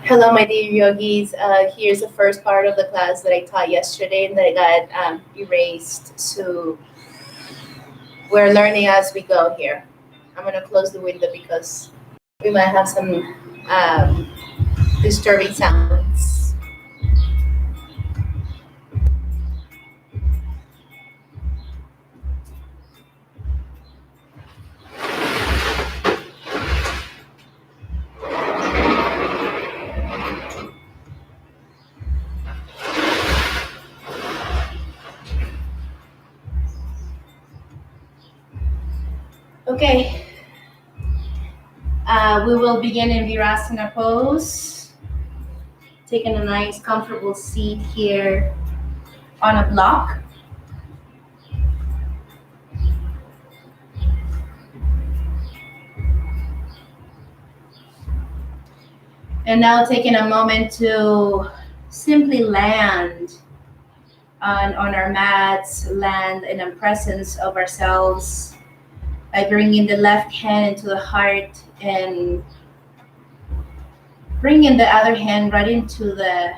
Hello, my dear yogis. Here's the first part of the class that I taught yesterday and that got erased. So we're learning as we go here. I'm going to close the window because we might have some um, disturbing sounds. Okay, we will begin in Virasana pose, taking a nice, comfortable seat here on a block. And now taking a moment to simply land on our mats, land in the presence of ourselves by bringing the left hand into the heart and bringing the other hand right into the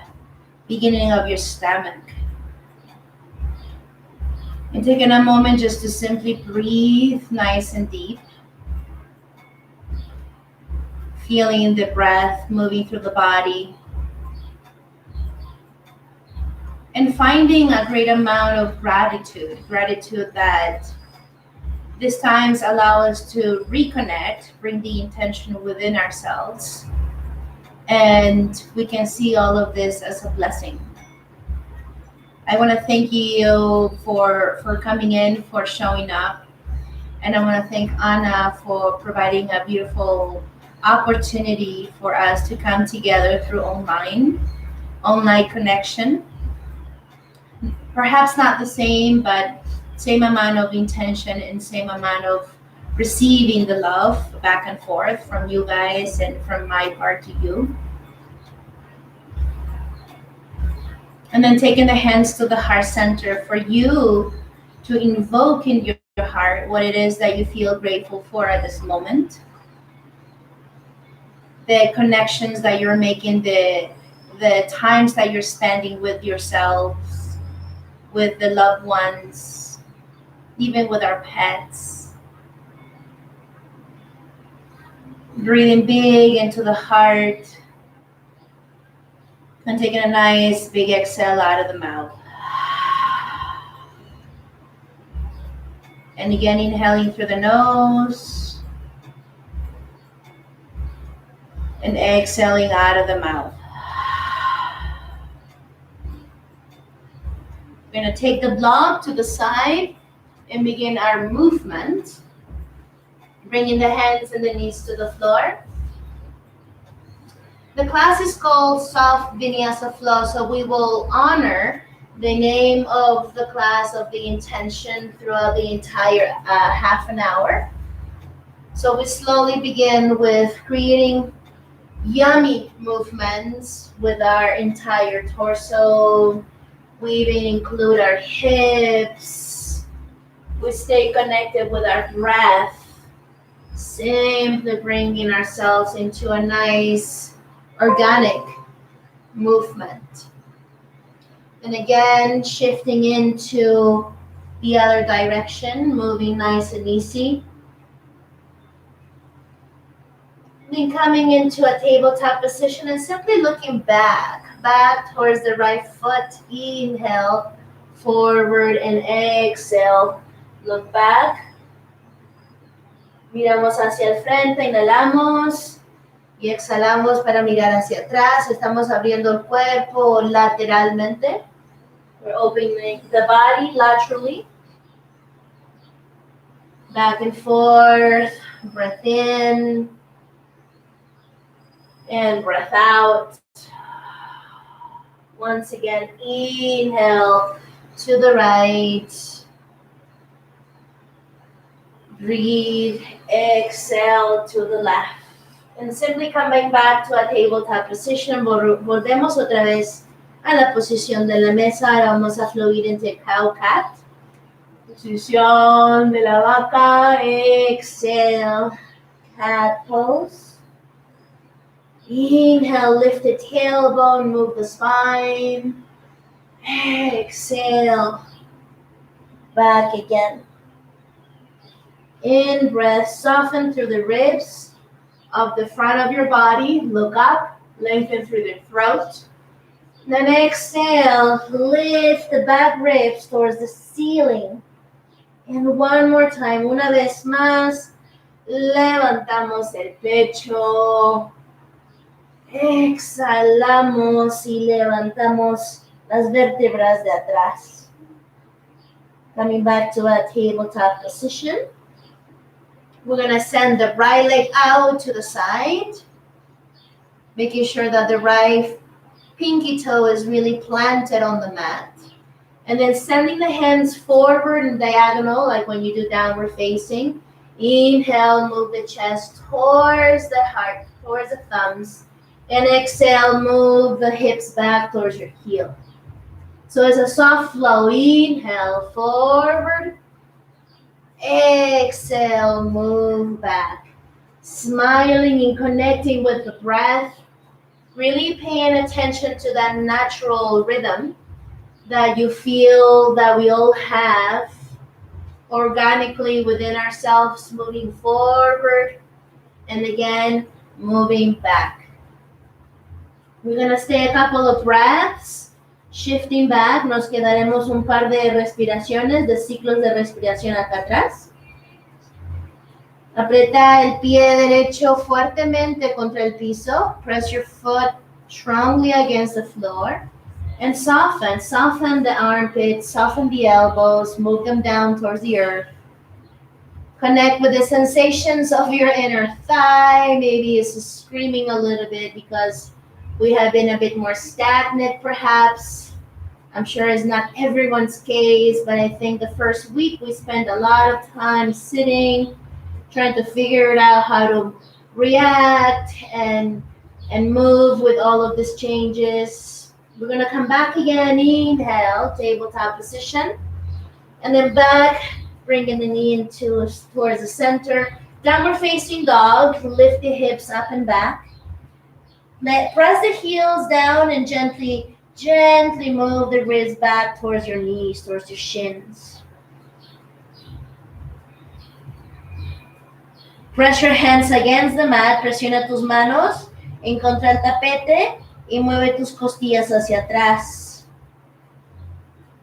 beginning of your stomach. And taking a moment just to simply breathe nice and deep, feeling the breath moving through the body, and finding a great amount of gratitude that these times allow us to reconnect, bring the intention within ourselves, and we can see all of this as a blessing. I want to thank you for coming in, for showing up, and I want to thank Anna for providing a beautiful opportunity for us to come together through online connection. Perhaps not the same, but same amount of intention and same amount of receiving the love back and forth from you guys and from my part to you. And then taking the hands to the heart center for you to invoke in your heart what it is that you feel grateful for at this moment. The connections that you're making, the times that you're spending with yourselves, with the loved ones, even with our pets. Breathing big into the heart and taking a nice big exhale out of the mouth. And again, inhaling through the nose and exhaling out of the mouth. We're going to take the block to the side and begin our movement. Bringing the hands and the knees to the floor. The class is called Soft Vinyasa Flow, so we will honor the name of the class of the intention throughout the entire half an hour. So we slowly begin with creating yummy movements with our entire torso. We even include our hips. We stay connected with our breath, simply bringing ourselves into a nice organic movement. And again, shifting into the other direction, moving nice and easy. Then coming into a tabletop position and simply looking back towards the right foot. Inhale, forward and exhale. Look back. Miramos hacia el frente, inhalamos y exhalamos para mirar hacia atrás. Estamos abriendo el cuerpo lateralmente. We're opening the body laterally. Back and forth. Breath in and breath out. Once again, inhale to the right. Breathe, exhale to the left. And simply coming back to a tabletop position, volvemos otra vez a la posición de la mesa. Ahora vamos a fluir entre cow cat. Posición de la vaca, exhale, cat pose. Inhale, lift the tailbone, move the spine. Exhale, back again. In breath, soften through the ribs of the front of your body. Look up, lengthen through the throat. Then exhale, lift the back ribs towards the ceiling. And one more time, una vez más, levantamos el pecho. Exhalamos y levantamos las vértebras de atrás. Coming back to a tabletop position. We're going to send the right leg out to the side, making sure that the right pinky toe is really planted on the mat. And then sending the hands forward and diagonal, like when you do downward facing. Inhale, move the chest towards the heart, towards the thumbs. And exhale, move the hips back towards your heel. So it's a soft flow. Inhale, forward. Exhale, move back. Smiling and connecting with the breath. Really paying attention to that natural rhythm that you feel that we all have organically within ourselves, moving forward and again, moving back. We're going to stay a couple of breaths, shifting back. Nos quedaremos un par de respiraciones, de ciclos de respiración acá atrás. Aprieta el pie derecho fuertemente contra el piso. Press your foot strongly against the floor. And soften the armpits, soften the elbows, move them down towards the earth. Connect with the sensations of your inner thigh. Maybe it's screaming a little bit because we have been a bit more stagnant perhaps. I'm sure it's not everyone's case, but I think the first week we spent a lot of time sitting, trying to figure it out how to react and move with all of these changes. We're going to come back again. Inhale, tabletop position. And then back, bringing the knee into towards the center. Downward facing dog. Lift the hips up and back. Press the heels down and gently move the ribs back towards your knees, towards your shins. Press your hands against the mat. Presiona tus manos en contra el tapete. Y mueve tus costillas hacia atrás.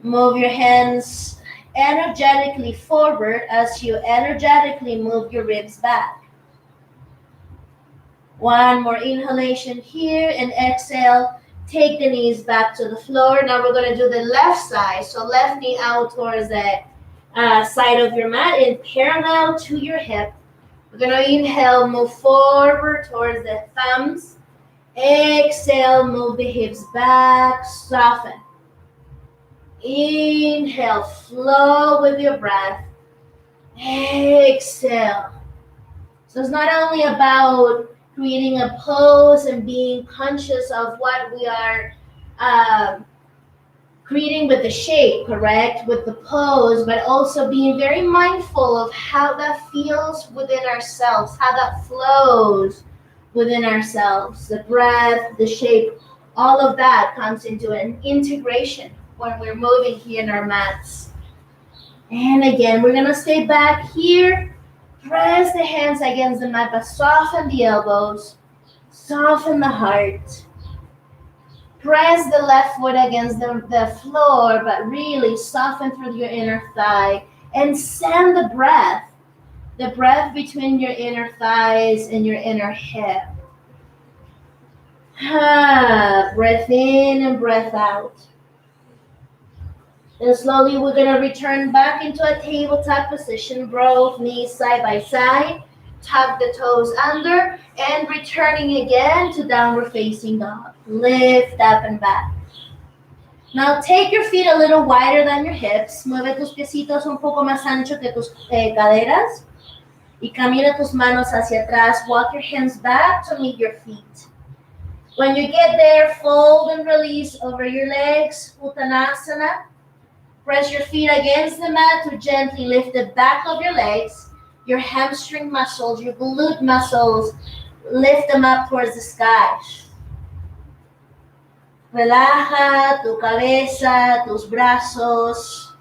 Move your hands energetically forward as you energetically move your ribs back. One more inhalation here and exhale. Take the knees back to the floor. Now we're going to do the left side. So left knee out towards the side of your mat and parallel to your hip. We're going to inhale, move forward towards the thumbs. Exhale, move the hips back, soften. Inhale, flow with your breath. Exhale. So it's not only about creating a pose and being conscious of what we are creating with the shape, correct? With the pose, but also being very mindful of how that feels within ourselves, how that flows within ourselves, the breath, the shape, all of that comes into an integration when we're moving here in our mats. And again, we're going to stay back here. Press the hands against the mat, but soften the elbows, soften the heart. Press the left foot against the floor, but really soften through your inner thigh and send the breath between your inner thighs and your inner hip. Breath in and breath out. And slowly we're going to return back into a tabletop position, both knees side by side. Tuck the toes under and returning again to downward facing dog. Lift up and back. Now take your feet a little wider than your hips. Mueve tus piecitos un poco más ancho que tus caderas. Y camina tus manos hacia atrás. Walk your hands back to meet your feet. When you get there, fold and release over your legs. Uttanasana. Press your feet against the mat to gently lift the back of your legs. Your hamstring muscles, your glute muscles lift them up towards the sky. Relaja tu cabeza, tus brazos.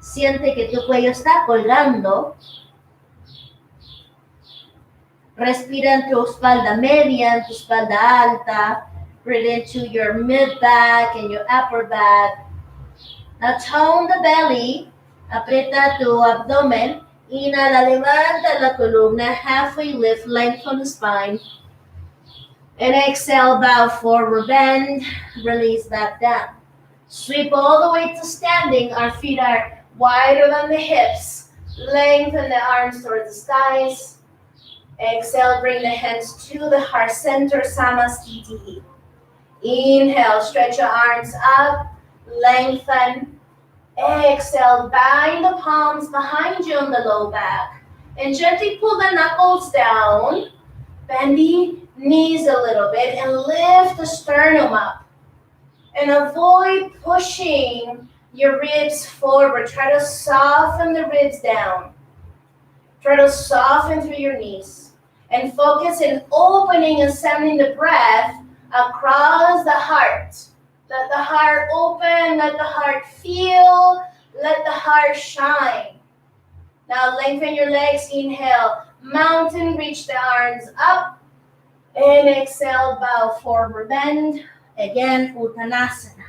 Siente que tu cuello está colgando. Respira en tu espalda media, en tu espalda alta. Breathe into your mid back and your upper back. Now tone the belly. Aprieta tu abdomen. Inhala, levanta la columna. Halfway lift, lengthen the spine. And exhale, bow forward, bend. Release back down. Sweep all the way to standing. Our feet are wider than the hips. Lengthen the arms towards the skies. Exhale, bring the hands to the heart center, Samastiti. Inhale, stretch your arms up, lengthen. Exhale, bind the palms behind you on the low back. And gently pull the knuckles down. Bend the knees a little bit and lift the sternum up. And avoid pushing your ribs forward. Try to soften the ribs down. Try to soften through your knees. And focus in opening and sending the breath across the heart. Let the heart open, let the heart feel, let the heart shine. Now lengthen your legs, inhale, mountain, reach the arms up. And exhale, bow forward, bend. Again, Uttanasana.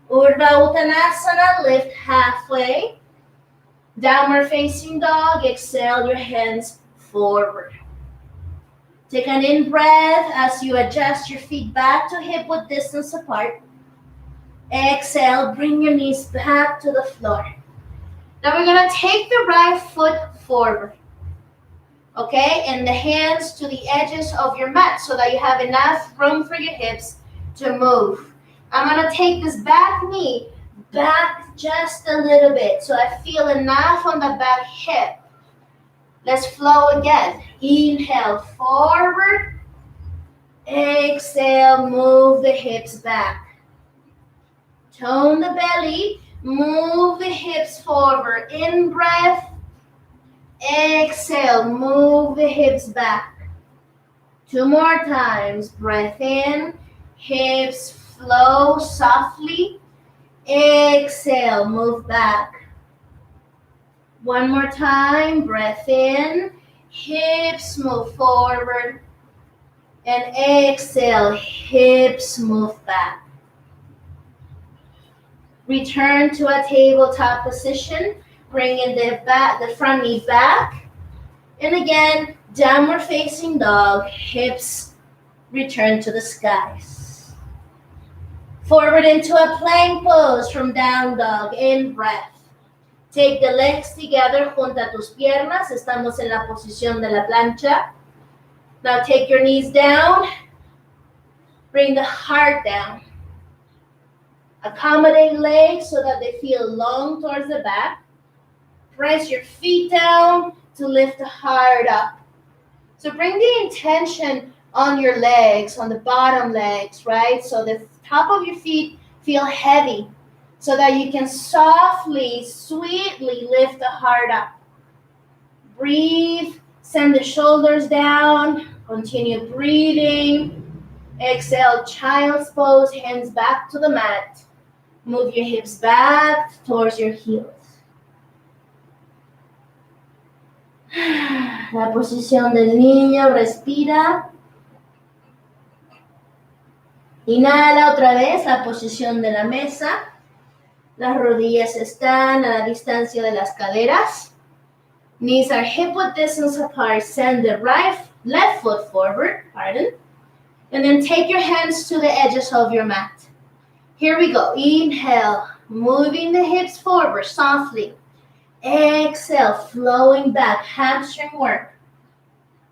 Urdhva Uttanasana, lift halfway. Downward facing dog, exhale your hands forward. Take an in-breath as you adjust your feet back to hip-width distance apart. Exhale, bring your knees back to the floor. Now we're going to take the right foot forward. Okay, and the hands to the edges of your mat so that you have enough room for your hips to move. I'm going to take this back knee back just a little bit so I feel enough on the back hip. Let's flow again. Inhale, forward. Exhale, move the hips back. Tone the belly, move the hips forward. In breath. Exhale, move the hips back. 2 more times. Breath in, hips flow softly. Exhale, move back. 1 more time. Breath in, hips move forward. And exhale, hips move back. Return to a tabletop position. Bringing the front knee back. And again, downward facing dog, hips return to the skies. Forward into a plank pose from down dog, in breath. Take the legs together, junta tus piernas, estamos en la posición de la plancha. Now take your knees down, bring the heart down. Accommodate legs so that they feel long towards the back. Press your feet down to lift the heart up. So bring the intention on your legs, on the bottom legs, right? So the top of your feet feel heavy so that you can softly, sweetly lift the heart up. Breathe, send the shoulders down, continue breathing. Exhale, child's pose, hands back to the mat. Move your hips back towards your heels. La posición del niño, respira. Inhala otra vez, la posición de la mesa. Las rodillas están a la distancia de las caderas. Knees are hip-width distance apart. Send the left foot forward, and then take your hands to the edges of your mat. Here we go. Inhale, moving the hips forward softly. Exhale, flowing back, hamstring work.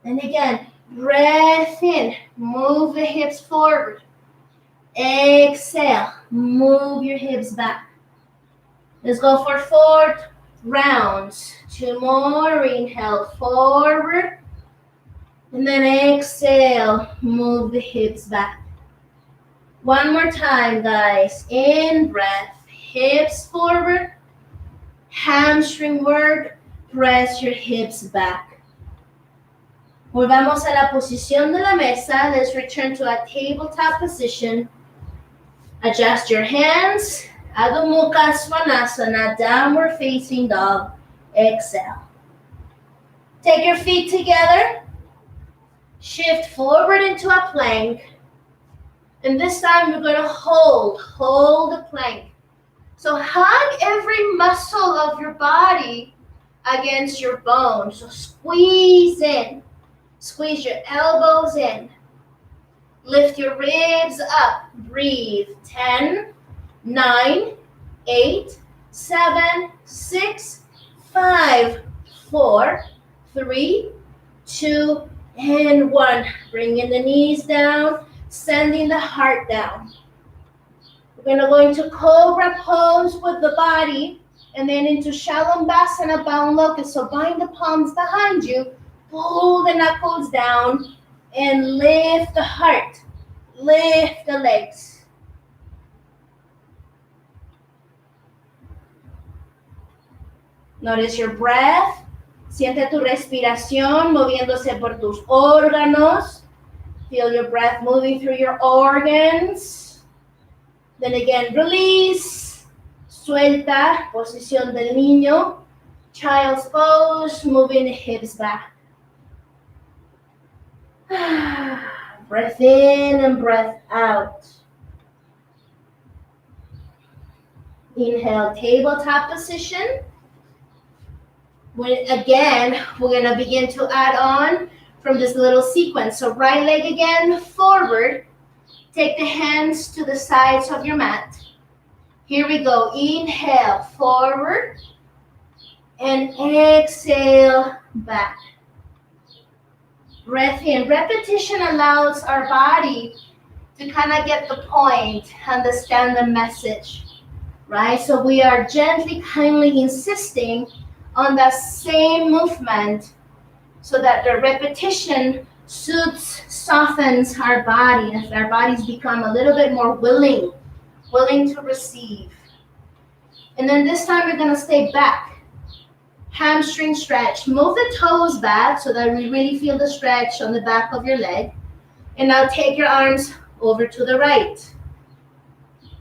And again, breath in, move the hips forward. Exhale, move your hips back. Let's go for 4 rounds. 2 more, inhale forward. And then exhale, move the hips back. 1 more time, guys. In breath, hips forward. Hamstring work, press your hips back. Volvamos a la posición de la mesa. Let's return to a tabletop position. Adjust your hands. Adho Mukha Svanasana, downward facing dog. Exhale. Take your feet together. Shift forward into a plank. And this time you're going to hold the plank. So hug every muscle of your body against your bones. So squeeze in. Squeeze your elbows in. Lift your ribs up. Breathe. 10, 9, 8, 7, 6, 5, 4, 3, 2, and 1. Bringing the knees down, sending the heart down. We're going to go into cobra pose with the body, and then into Shalambhasana, bound locust. So bind the palms behind you, pull the knuckles down, and lift the heart. Lift the legs. Notice your breath. Siente tu respiración moviéndose por tus órganos. Feel your breath moving through your organs. Then again, release. Suelta. Posición del niño. Child's pose. Moving the hips back. Breath in and breath out. Inhale, tabletop position. Again, we're going to begin to add on from this little sequence. So right leg again, forward. Take the hands to the sides of your mat. Here we go. Inhale, forward. And exhale, back. Breath in. Repetition allows our body to kind of get the point, understand the message, right? So we are gently, kindly insisting on that same movement so that the repetition softens our body as our bodies become a little bit more willing to receive. And then this time we're going to stay back. Hamstring stretch. Move the toes back so that we really feel the stretch on the back of your leg. And now take your arms over to the right.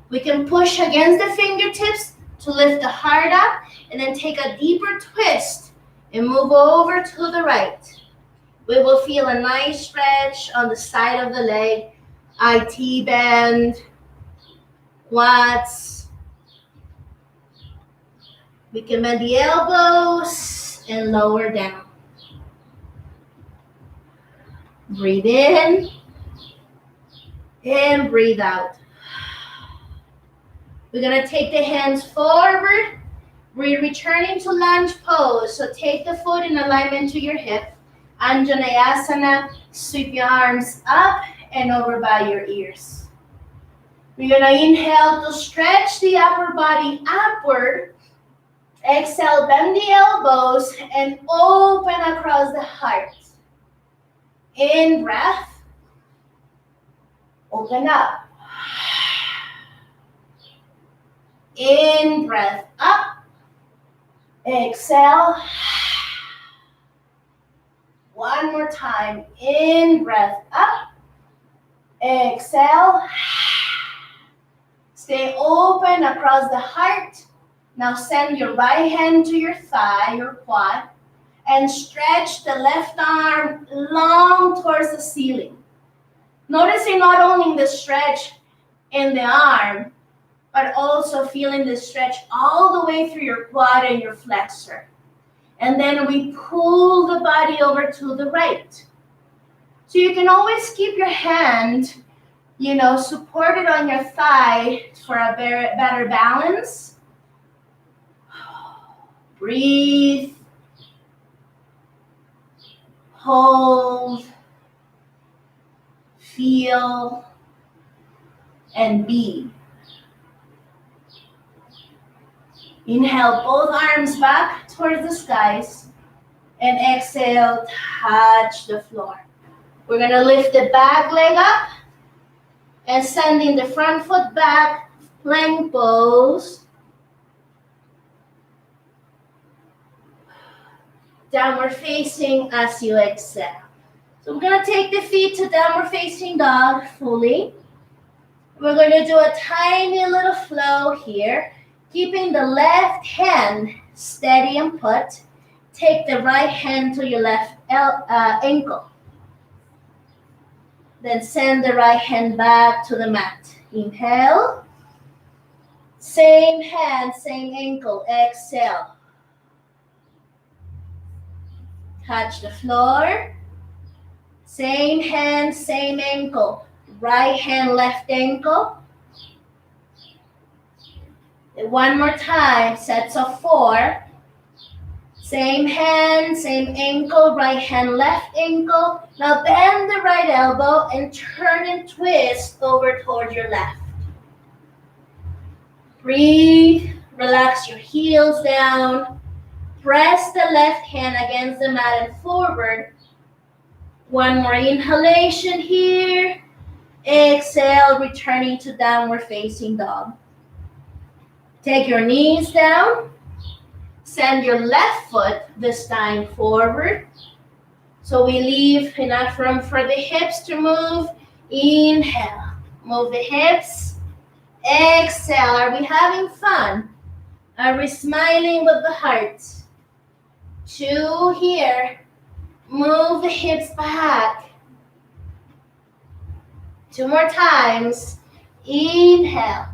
We can push against the fingertips to lift the heart up, and then take a deeper twist and move over to the right. We will feel a nice stretch on the side of the leg, IT band, quads. We can bend the elbows and lower down. Breathe in and breathe out. We're going to take the hands forward. We're returning to lunge pose. So take the foot in alignment to your hip. Anjaneyasana. Sweep your arms up and over by your ears. We're going to inhale to stretch the upper body upward. Exhale, bend the elbows and open across the heart. In breath. Open up. In breath up. Exhale. One more time. In breath up. Exhale. Stay open across the heart. Now send your right hand to your thigh, your quad, and stretch the left arm long towards the ceiling. Noticing not only the stretch in the arm, but also feeling the stretch all the way through your quad and your flexor. And then we pull the body over to the right. So you can always keep your hand, supported on your thigh for a better balance. Breathe. Hold. Feel. And be. Inhale, both arms back towards the skies. And exhale, touch the floor. We're going to lift the back leg up. And sending the front foot back, plank pose. Downward facing as you exhale. So we're going to take the feet to downward facing dog fully. We're going to do a tiny little flow here, keeping the left hand steady and put. Take the right hand to your left ankle. Then send the right hand back to the mat. Inhale. Same hand, same ankle. Exhale. Touch the floor. Same hand, same ankle. Right hand, left ankle. One more time, sets of 4. Same hand, same ankle, right hand, left ankle. Now bend the right elbow and turn and twist over toward your left. Breathe, relax your heels down. Press the left hand against the mat and forward. One more inhalation here. Exhale, returning to downward facing dog. Take your knees down. Send your left foot this time forward. So we leave enough room for the hips to move. Inhale. Move the hips. Exhale. Are we having fun? Are we smiling with the heart? 2 here. Move the hips back. 2 more times. Inhale.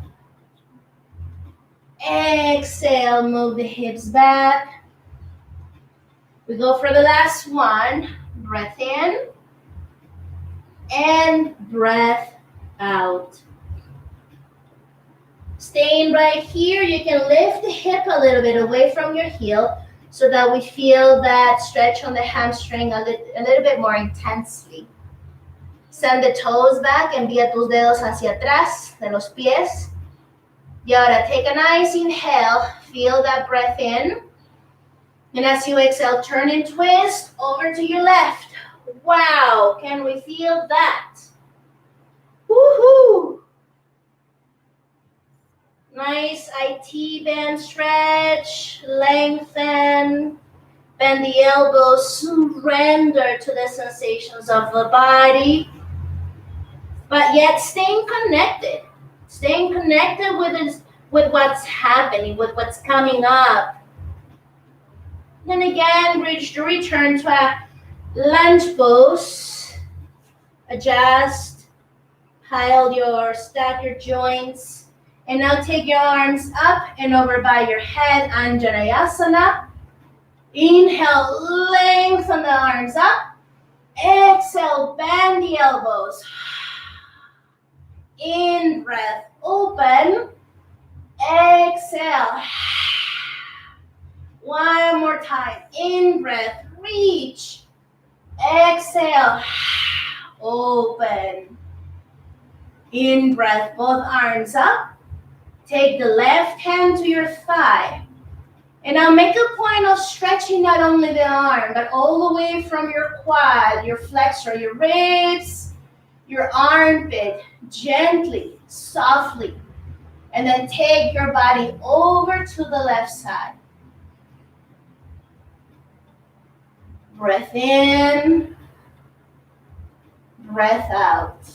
Exhale, move the hips back. We go for the last one. Breath in and breath out. Staying right here, you can lift the hip a little bit away from your heel so that we feel that stretch on the hamstring a little bit more intensely. Send the toes back, envía tus dedos hacia atrás de los pies. Y ahora take a nice inhale, feel that breath in. And as you exhale, turn and twist over to your left. Wow, can we feel that? Woohoo! Nice IT band stretch, lengthen, bend the elbows, surrender to the sensations of the body, but yet staying connected. Staying connected with what's happening, with what's coming up. Then again, return to a lunge pose. Adjust, stack your joints. And now take your arms up and over by your head, Anjaneyasana. Inhale, lengthen the arms up. Exhale, bend the elbows. In breath, open. Exhale. One more time. In breath, reach. Exhale. Open. In breath, both arms up. Take the left hand to your thigh. And now make a point of stretching not only the arm, but all the way from your quad, your flexor, your ribs, your armpit, gently, softly. And then take your body over to the left side. Breath in, breath out.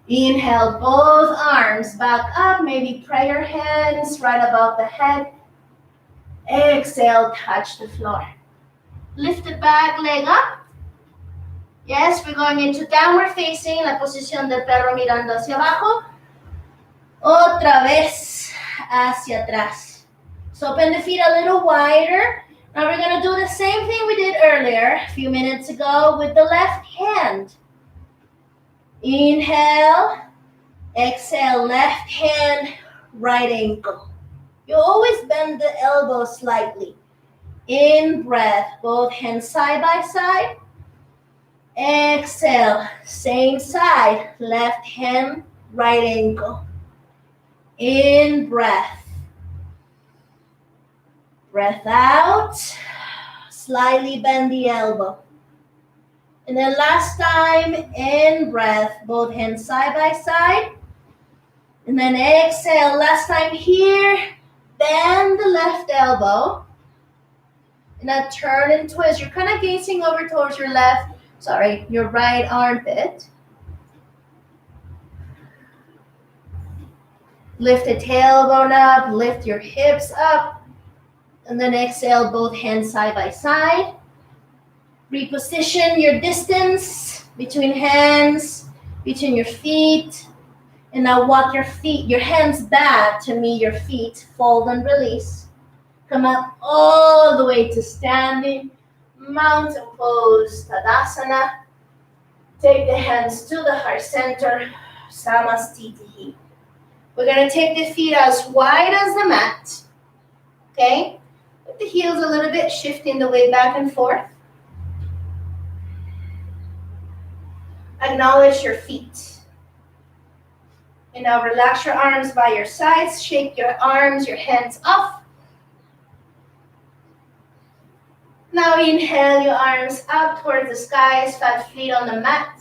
Inhale, both arms back up, maybe prayer hands right above the head. Exhale, touch the floor. Lift the back leg up. Yes, we're going into downward facing, la posición del perro mirando hacia abajo. Otra vez hacia atrás. So open the feet a little wider. Now we're going to do the same thing we did earlier, a few minutes ago, with the left hand. Inhale, exhale, left hand, right ankle. You always bend the elbow slightly. In breath, both hands side by side. Exhale, same side, left hand, right ankle. In breath. Breath out, slightly bend the elbow. And then last time, in breath, both hands side by side. And then exhale, last time here, bend the left elbow. Now turn and twist. You're kind of gazing over towards your your right armpit. Lift the tailbone up, lift your hips up, and then exhale, both hands side by side. Reposition your distance between hands, between your feet, and now walk your hands back to meet your feet, fold and release. Come up all the way to standing, mountain pose, Tadasana. Take the hands to the heart center, Samastitihi. We're gonna take the feet as wide as the mat, okay? With the heels a little bit, shifting the weight back and forth. Acknowledge your feet. And now relax your arms by your sides, shake your arms, your hands off. Now inhale your arms up towards the skies, 5 feet on the mat.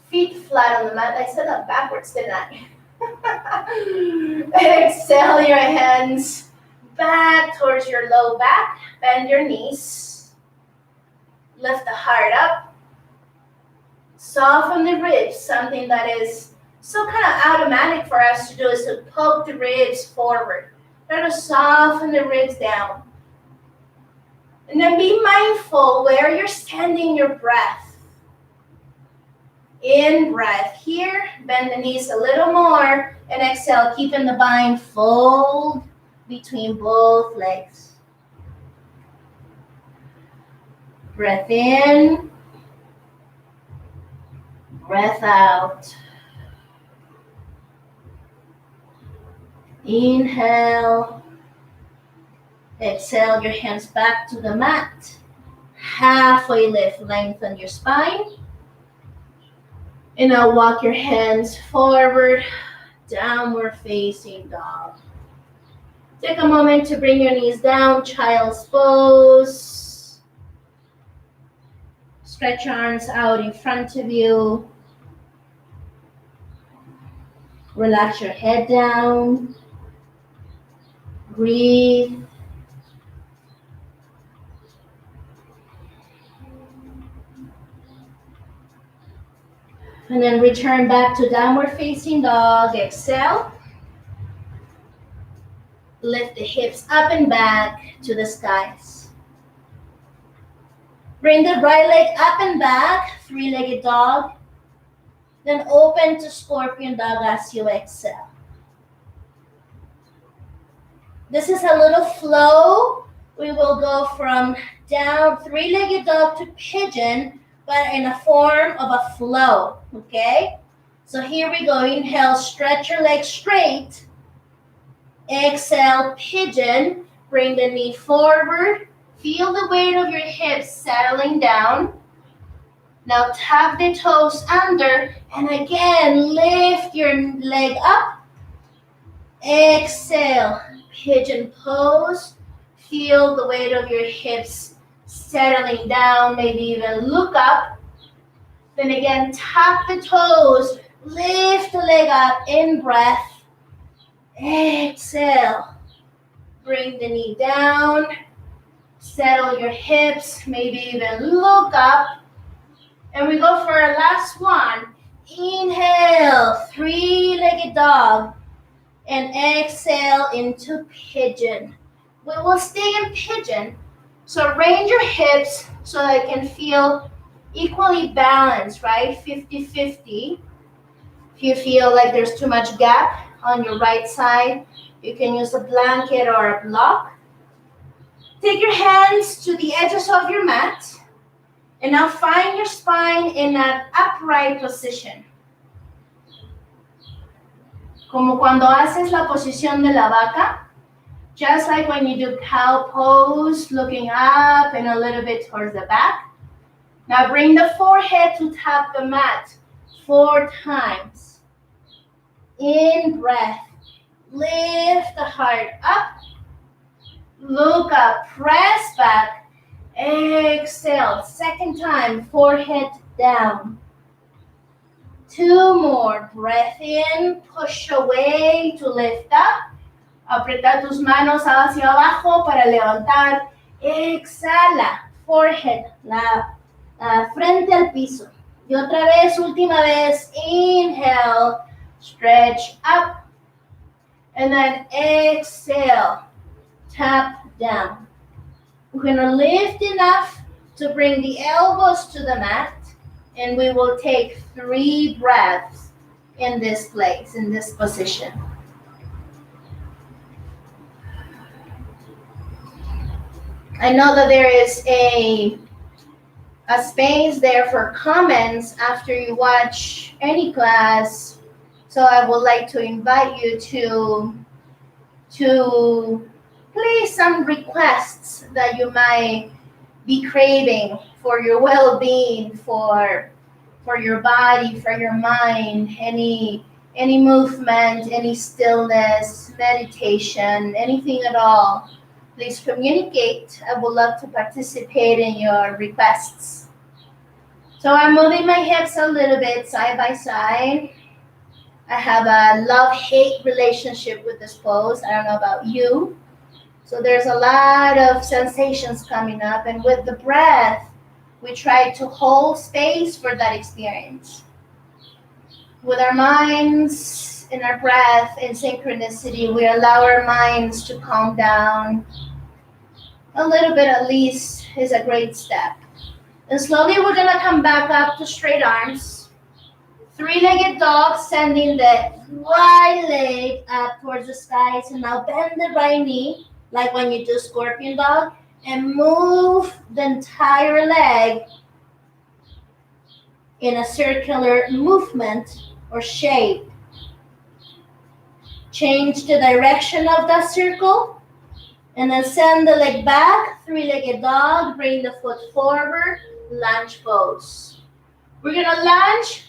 Feet flat on the mat. I said that backwards, didn't I? Exhale your hands back towards your low back. Bend your knees. Lift the heart up. Soften the ribs. Something that is so kind of automatic for us to do is to poke the ribs forward. Try to soften the ribs down. And then be mindful where you're sending your breath. In breath here, bend the knees a little more, and exhale, keeping the bind fold between both legs. Breath in, breath out. Inhale, exhale, your hands back to the mat. Halfway lift, lengthen your spine. And now walk your hands forward, downward facing dog. Take a moment to bring your knees down, child's pose. Stretch your arms out in front of you. Relax your head down. Breathe. And then return back to downward facing dog. Exhale. Lift the hips up and back to the skies. Bring the right leg up and back, 3-legged dog. Then open to scorpion dog as you exhale. This is a little flow. We will go from down 3-legged dog to pigeon, but in a form of a flow, okay? So here we go. Inhale, stretch your legs straight. Exhale, pigeon. Bring the knee forward. Feel the weight of your hips settling down. Now tap the toes under, and again, lift your leg up. Exhale, pigeon pose. Feel the weight of your hips settling down, maybe even look up. Then again, tap the toes, lift the leg up, in breath. Exhale, bring the knee down, settle your hips, maybe even look up. And we go for our last one. Inhale, 3-legged dog, and exhale into pigeon. We will stay in pigeon. So arrange your hips so that it can feel equally balanced, right? 50-50. If you feel like there's too much gap on your right side, you can use a blanket or a block. Take your hands to the edges of your mat. And now find your spine in an upright position. Como cuando haces la posición de la vaca. Just like when you do cow pose, looking up and a little bit towards the back. Now bring the forehead to tap the mat 4 times. In breath, lift the heart up. Look up, press back. Exhale, 2nd time, forehead down. 2 more, breath in, push away to lift up. Aprieta tus manos hacia abajo para levantar. Exhala. Forehead, la frente al piso. Y otra vez, última vez. Inhale. Stretch up. And then exhale. Tap down. We're going to lift enough to bring the elbows to the mat. And we will take 3 breaths in this place, in this position. I know that there is a space there for comments after you watch any class. So I would like to invite you to place some requests that you might be craving for your well-being, for your body, for your mind, any movement, any stillness, meditation, anything at all. Please communicate. I would love to participate in your requests. So I'm moving my hips a little bit side by side. I have a love-hate relationship with this pose. I don't know about you. So there's a lot of sensations coming up. And with the breath, we try to hold space for that experience. With our minds and our breath in synchronicity, we allow our minds to calm down. A little bit at least is a great step. And slowly we're going to come back up to straight arms. 3-legged dog, sending the right leg up towards the sky. So now bend the right knee, like when you do scorpion dog, and move the entire leg in a circular movement or shape. Change the direction of that circle. And then send the leg back, 3-legged dog, bring the foot forward, lunge pose. We're gonna lunge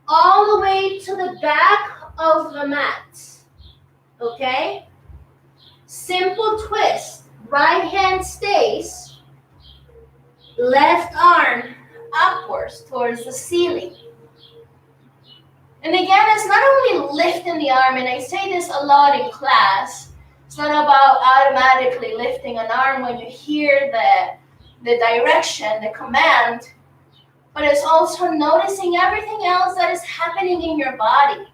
all the way to the back of the mat, okay? Simple twist, right hand stays, left arm upwards towards the ceiling. And again, it's not only lifting the arm, and I say this a lot in class, it's not about automatically lifting an arm when you hear the direction, the command, but it's also noticing everything else that is happening in your body.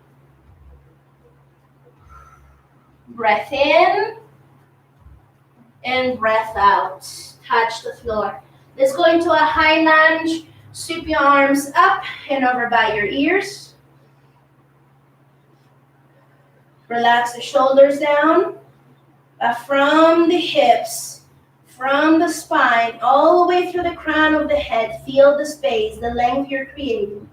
Breath in and breath out. Touch the floor. Let's go into a high lunge. Sweep your arms up and over by your ears. Relax the shoulders down. From the hips, from the spine, all the way through the crown of the head. Feel the space, the length you're creating.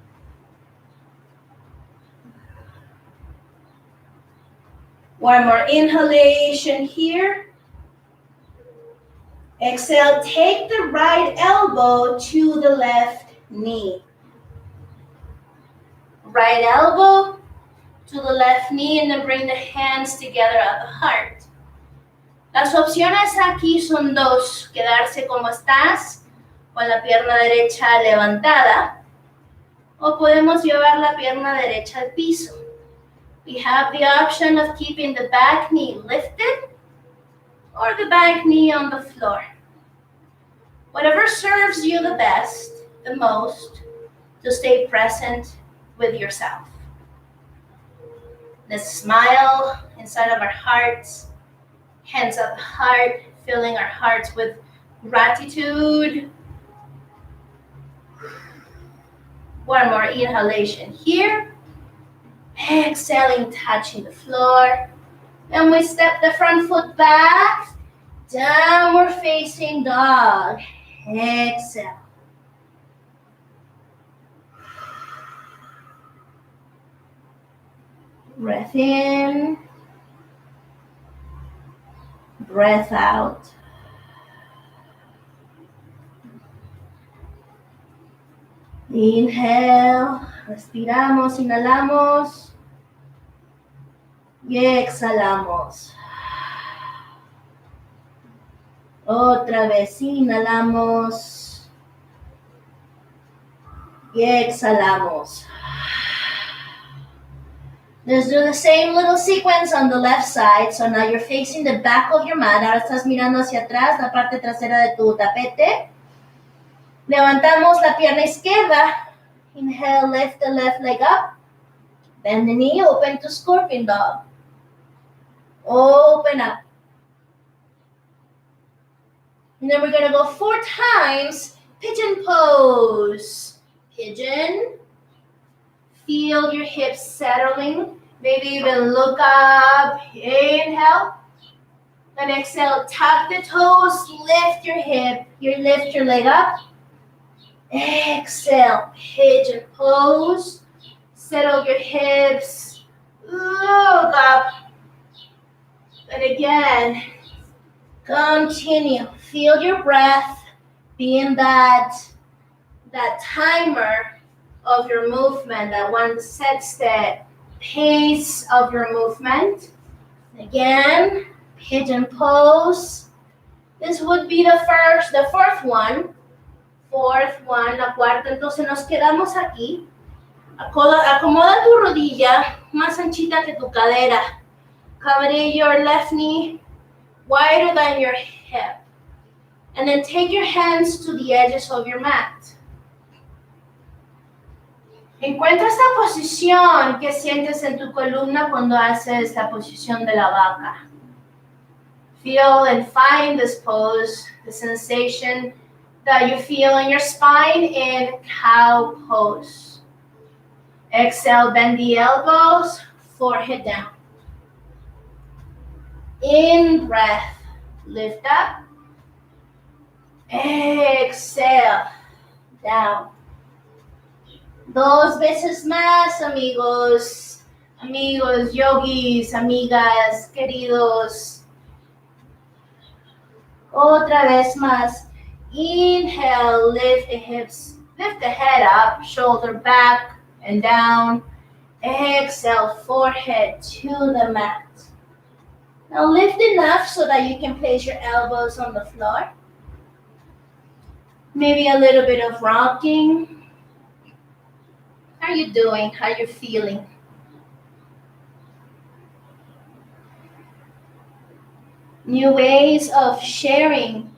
One more inhalation here. Exhale, take the right elbow to the left knee. Right elbow to the left knee, and then bring the hands together at the heart. Las opciones aquí son dos: quedarse como estás, con la pierna derecha levantada, o podemos llevar la pierna derecha al piso. We have the option of keeping the back knee lifted or the back knee on the floor. Whatever serves you the best, the most, to stay present with yourself. Let's smile inside of our hearts. Hands at the heart, filling our hearts with gratitude. One more inhalation here. Exhaling, touching the floor. And we step the front foot back. Downward facing dog. Exhale. Breath in. Breath out. Inhale, respiramos, inhalamos y exhalamos. Otra vez inhalamos y exhalamos. Let's do the same little sequence on the left side. So now you're facing the back of your mat. Ahora estás mirando hacia atrás, la parte trasera de tu tapete. Levantamos la pierna izquierda. Inhale, lift the left leg up. Bend the knee, open to scorpion dog. Open up. And then we're going to go 4 times. Pigeon pose. Pigeon. Feel your hips settling. Maybe even look up. Inhale. And exhale. Tuck the toes. Lift your hip. Lift your leg up. Exhale. Pigeon pose. Settle your hips. Look up. And again, continue. Feel your breath. Be in that timer of your movement, that one sets the pace of your movement. Again, pigeon pose. This would be the fourth one. La cuarta. Entonces nos quedamos aquí. Acomoda tu rodilla más anchita que tu cadera. Cover your left knee wider than your hip. And then take your hands to the edges of your mat. Encuentra esta posición que sientes en tu columna cuando haces la posición de la vaca. Feel and find this pose, the sensation that you feel in your spine in cow pose. Exhale, bend the elbows, forehead down. In breath, lift up. Exhale, down. 2 veces más, amigos, yogis, amigas, queridos. Otra vez más. Inhale, lift the hips, lift the head up, shoulder back and down. Exhale, forehead to the mat. Now lift enough so that you can place your elbows on the floor. Maybe a little bit of rocking. How are you doing? How are you feeling? New ways of sharing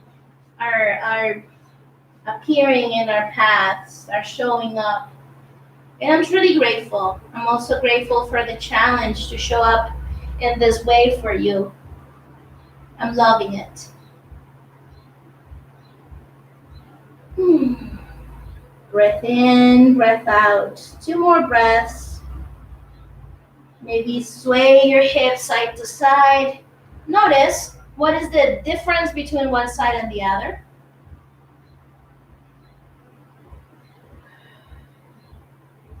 are appearing in our paths, are showing up. And I'm truly grateful. I'm also grateful for the challenge to show up in this way for you. I'm loving it. Breath in, breath out. 2 more breaths. Maybe sway your hips side to side. Notice what is the difference between one side and the other.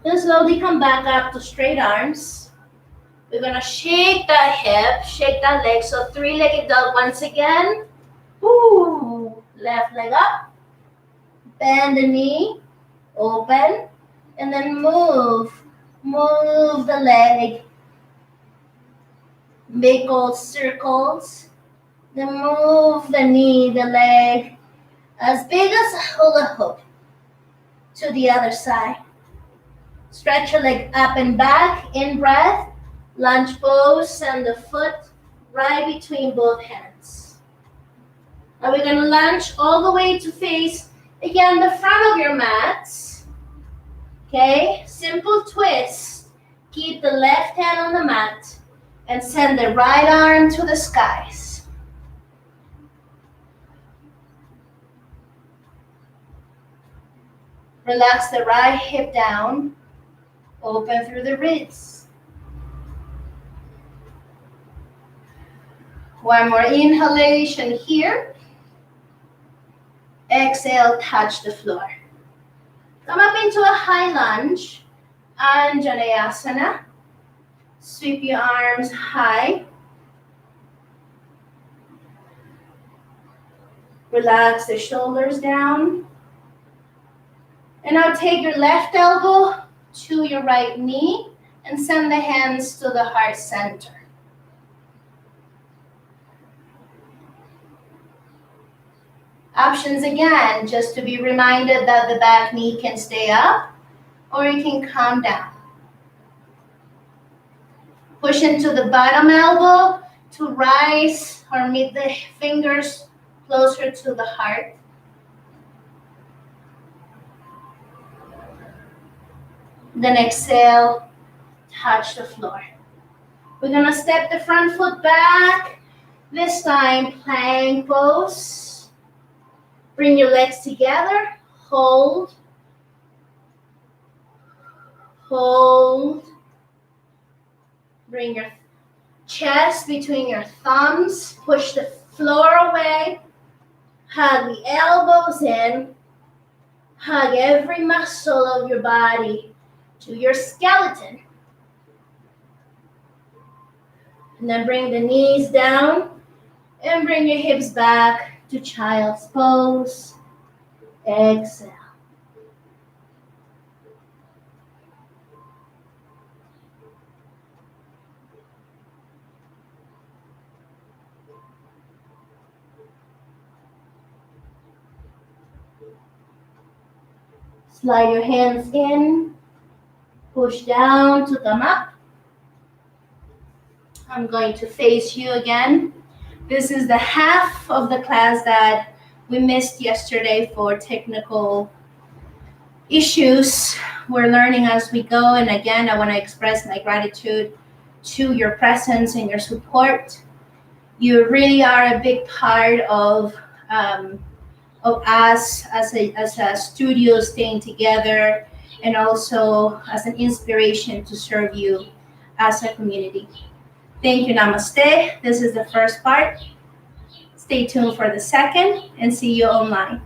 Then slowly come back up to straight arms. We're going to shake that hip, shake that leg. So 3-legged dog once again. Ooh, left leg up. Bend the knee. Open, and then move the leg, make all circles, then move the knee, the leg, as big as a hula hoop to the other side. Stretch your leg up and back, in breath, lunge pose, send the foot right between both hands. Now we're going to lunge all the way to face, again, the front of your mats. Okay, simple twist. Keep the left hand on the mat and send the right arm to the skies. Relax the right hip down. Open through the ribs. One more inhalation here. Exhale, touch the floor. Come up into a high lunge, Anjaneyasana. Sweep your arms high. Relax the shoulders down. And now take your left elbow to your right knee and send the hands to the heart center. Options again, just to be reminded that the back knee can stay up or it can come down. Push into the bottom elbow to rise or meet the fingers closer to the heart. Then exhale, touch the floor. We're gonna step the front foot back. This time, plank pose. Bring your legs together, hold, hold. Bring your chest between your thumbs, push the floor away, hug the elbows in, hug every muscle of your body to your skeleton. And then bring the knees down and bring your hips back to child's pose. Exhale. Slide your hands in, push down to come up. I'm going to face you again. This is the half of the class that we missed yesterday for technical issues. We're learning as we go, and again, I want to express my gratitude to your presence and your support. You really are a big part of us as a studio staying together, and also as an inspiration to serve you as a community. Thank you, namaste. This is the first part. Stay tuned for the second, and see you online.